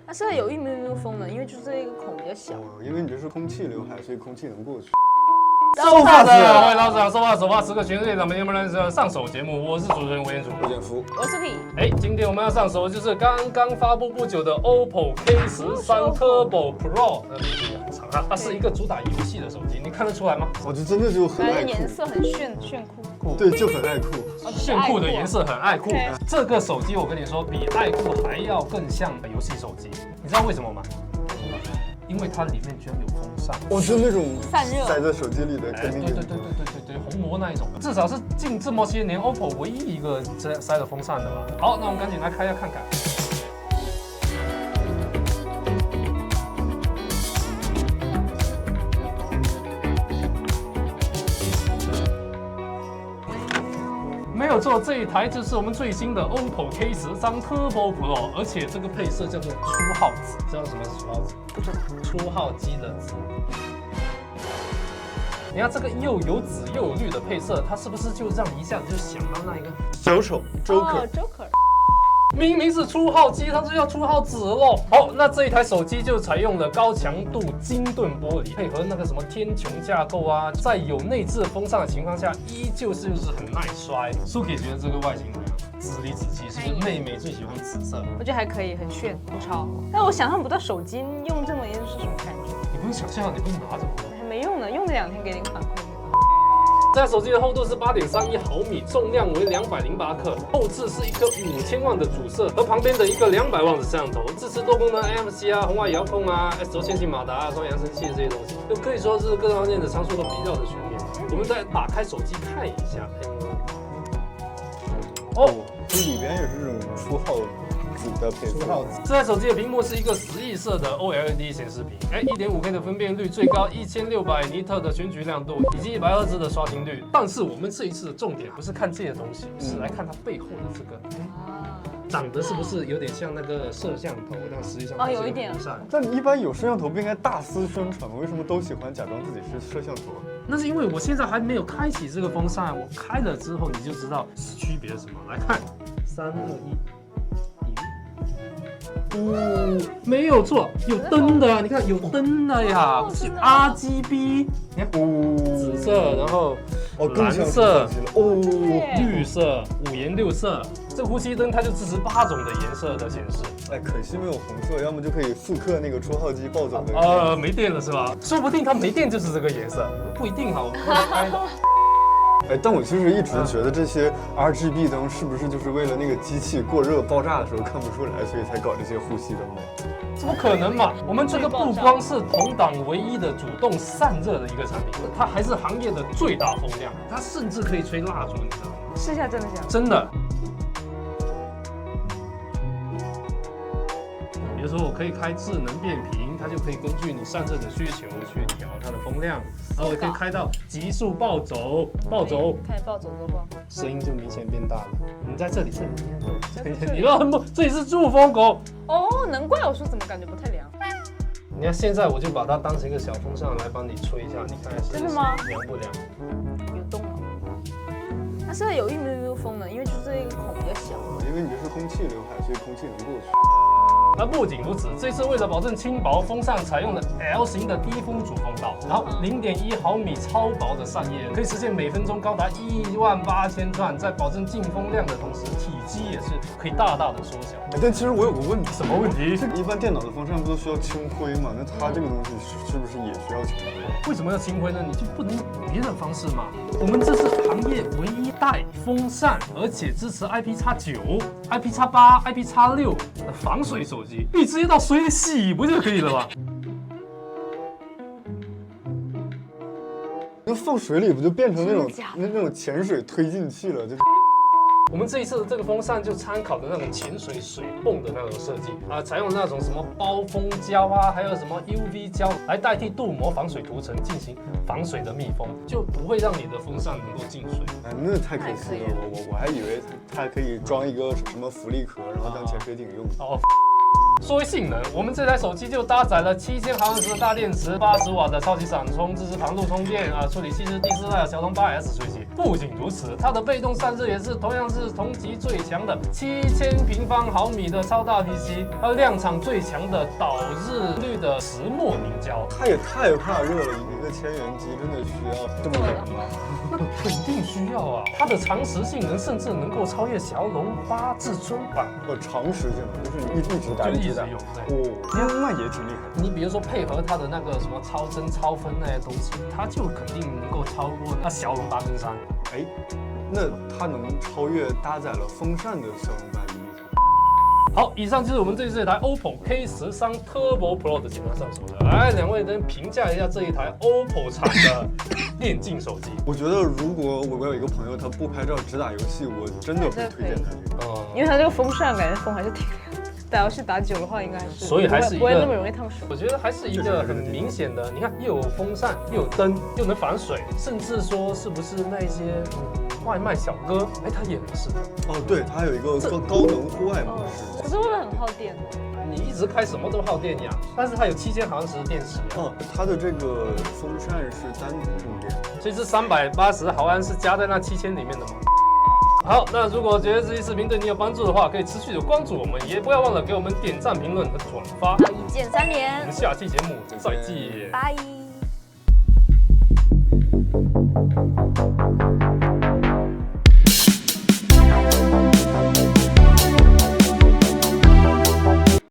它是有一咪咪风的，因为就是这个孔比较小。因为你这是空气刘海，所以空气能过去。收发的，欢迎老师收发首发10个全世界咱们有没有人的上手节目？我是主持人文彦祖，我简夫，我是 P。今天我们要上手的就是刚刚发布不久的 OPPO K13 Turbo Pro， 名字也很长啊，它是一个主打游戏的手机，你看得出来吗？我就真的就很爱酷，颜色很炫酷，对，就很爱酷，炫酷的颜色很爱酷。这个手机我跟你说，比爱酷还要更像游戏手机，你知道为什么吗？因为它里面居然有风扇，就那种散热塞在手机里的，肯定对，红魔那一种，至少是近这么些年 OPPO 唯一一个塞了风扇的吧。好，那我们赶紧来开一下看看。没有错，这一台就是我们最新的 OPPO K13 Turbo Pro， 而且这个配色叫做初号紫，知道什么是初号紫？初号机的紫。你看这个又有紫又有绿的配色，它是不是就让你一下子就想到那一个小丑 Joker？ 明明是初号机，它就要初号紫咯。好，那这一台手机就采用了高强度晶盾玻璃，配合那个什么天穹架构啊，在有内置风扇的情况下，依旧是很耐摔。Suki 觉得这个外形怎么样？紫里紫气，是不是妹妹最喜欢紫色？我觉得还可以，很炫很潮。但我想象不到手机用这么严是什么感觉。你不用想象，你不用拿着。还没用呢，用这2天给你反馈。这台手机的厚度是8.31毫米，重量为208克，后置是一个5000万的主摄和旁边的一个200万的摄像头，支持多功能 ANC 啊、红外遥控啊、S 轴线性马达啊、双扬声器这些东西，就可以说是各方面的参数都比较的全面。我们再打开手机看一下，这里边也是这种初号紫的配色。这台手机的屏幕是一个11亿色的 OLED 显示屏，1.5K 的分辨率，最高1600尼特的全局亮度，以及100赫兹的刷新率。但是我们这一次的重点不是看这些东西，是来看它背后的这个。长得是不是有点像那个摄像头？但实际上有一点。但一般有摄像头不应该大肆宣传吗？为什么都喜欢假装自己是摄像头？那是因为我现在还没有开启这个风扇，我开了之后你就知道区别是什么。来看，3、2、1，没有错，有灯的，你看有灯的呀，是 RGB， 你看，紫色，然后蓝色，绿色，5颜6色。这个呼吸灯它就支持8种的颜色的显示。可惜没有红色，要么就可以复刻那个初号机暴走的。没电了是吧？说不定它没电就是这个颜色，不一定哈，我们开的。但我其实一直觉得这些 RGB 灯是不是就是为了那个机器过热爆炸的时候看不出来，所以才搞这些呼吸灯的？怎么可能嘛？我们这个不光是同档唯一的主动散热的一个产品，它还是行业的最大风量，它甚至可以吹蜡烛，你知道吗？试一下真的假的？真的。比如说我可以开智能变频，它就可以根据你散热的需求去调它的风量，然后我可以开到极速暴走，开暴走多棒，声音就明显变大了。你在这里，你乱摸，这里是住风口。难怪我说怎么感觉不太凉。你看现在我就把它当成一个小风扇来帮你吹一下，你看真的吗？凉不凉？有动了。它是有一咪咪风的，因为就是这个孔比较小。因为你这是空气刘海，所以空气能过去。而不仅如此，这次为了保证轻薄，风扇采用了 L 型的低风阻风道，然后0.1毫米超薄的扇叶，可以实现每分钟高达18000转，在保证进风量的同时，体积也是可以大大的缩小。但其实我有个问题，什么问题？一般电脑的风扇不都需要清灰吗？那它这个东西是不是也需要清灰？为什么要清灰呢？你就不能有别的方式吗？我们这是行业唯一带风扇，而且支持 IP_9、IP_8、IP_6的防水手机，你直接到水里洗不就可以了吗？那放水里不就变成那种潜水推进器了？就我们这一次的这个风扇就参考的那种潜水水泵的那种设计啊，采用那种什么包风胶啊，还有什么 UV 胶来代替镀膜防水涂层进行防水的密封，就不会让你的风扇能够进水。那太可惜了，我还以为它可以装一个什么浮力壳，然后当潜水艇用。说性能，我们这台手机就搭载了7000毫安时的大电池，80瓦的超级闪充，支持旁路充电啊，处理器是第4代的骁龙8S 处理器。不仅如此，它的被动散热也是同样是同级最强的7000平方毫米的超大 PC，还有量产最强的导日率的石墨凝胶。它也太怕热了，一个千元机真的需要这么冷吗？肯定需要啊！它的长时性能甚至能够超越骁龙8至尊版，长时性就是一直打，就一直用。对，那也挺厉害。你比如说配合它的那个什么超帧、超分那些东西，它就肯定能够超过那骁龙8跟3。哎，那它能超越搭载了风扇的骁龙8厉害？好，以上就是我们这次这台 OPPO K13 Turbo Pro 的情况上说的。来，两位能评价一下这一台 OPPO 产的电竞手机？我觉得如果我有一个朋友他不拍照只打游戏，我真的会推荐他这个。因为它这个风扇感觉风还是挺凉，打游戏打久的话应该是，所以还是一个不会那么容易烫手。我觉得还是一个很明显的，你看又有风扇，又有灯，又能防水，甚至说是不是那一些外卖小哥，哎，它也很适合。哦，对，它有一个高能户外模式。可是会不会很耗电？你一直开什么都耗电呀，但是它有7000毫安时的电池。哦，它的这个风扇是单独供电，所以这380毫安是加在那7000里面的吗？好，那如果觉得这期视频对你有帮助的话，可以持续的关注我们，也不要忘了给我们点赞、评论和转发。一键3连，我们下期节目再见。拜。